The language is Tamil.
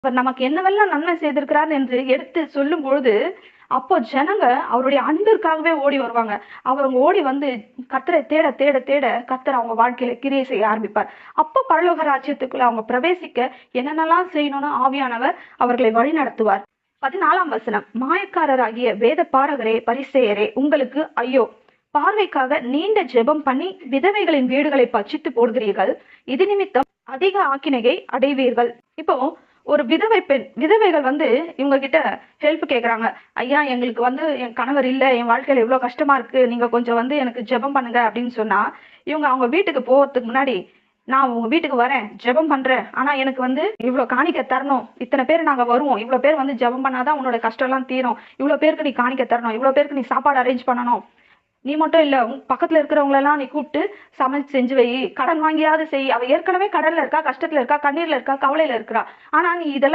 அவர் நமக்கு என்னவெல்லாம் நன்மை செய்திருக்கிறார் என்று எடுத்து சொல்லும் பொழுது, அப்போ ஜனங்க அவருடைய அன்பிற்காகவே ஓடி வருவாங்க. அவங்க ஓடி வந்து கர்த்தரை தேட தேட தேட கர்த்தர் அவங்க வாழ்க்கையில கிரியை செய்ய ஆரம்பிப்பார். அப்போ பரலோக ராஜ்யத்துக்குள்ள அவங்க பிரவேசிக்க என்னென்னலாம் செய்யணும்னு ஆவியானவர் அவர்களை வழிநடத்துவார். 14ஆம் வசனம். மாயக்காரராகிய வேத பாரகரே, பரிசேயரே, உங்களுக்கு ஐயோ! பார்வைக்காக நீண்ட ஜெபம் பண்ணி விதவைகளின் வீடுகளை பட்சித்து போடுகிறீர்கள். இது நிமித்தம் அதிக ஆக்கினையை அடைவீர்கள். இப்போ ஒரு விதவை பெண், விதவைகள் வந்து இவங்க கிட்ட ஹெல்ப் கேக்குறாங்க. ஐயா, எங்களுக்கு வந்து என் கணவர் இல்ல, என் வாழ்க்கையில எவ்வளவு கஷ்டமா இருக்கு, நீங்க கொஞ்சம் வந்து எனக்கு ஜெபம் பண்ணுங்க அப்படின்னு சொன்னா, இவங்க அவங்க வீட்டுக்கு போறதுக்கு முன்னாடி, நான் உங்க வீட்டுக்கு வரேன், ஜெபம் பண்றேன், ஆனா எனக்கு வந்து இவ்வளவு காணிக்க தரணும், இத்தனை பேர் நாங்க வருவோம், இவ்வளவு பேர் வந்து ஜெபம் பண்ணாதான் உன்னோட கஷ்டம் எல்லாம் தீரும், இவ்வளவு பேருக்கு நீ காணிக்க தரணும், இவ்வளவு பேருக்கு நீ சாப்பாடு அரேஞ்ச் பண்ணணும், நீ மட்டும் இல்ல உன் பக்கத்துல இருக்கிறவங்க எல்லாம் நீ கூப்பிட்டு சமைச்சு செஞ்சு வை, கடன் வாங்கியாவது செய். அவ ஏற்கனவே கடன்ல இருக்கா, கஷ்டத்துல இருக்கா, கண்ணீர்ல இருக்கா, கவலையில இருக்கா. ஆனா நீ இதெல்லாம்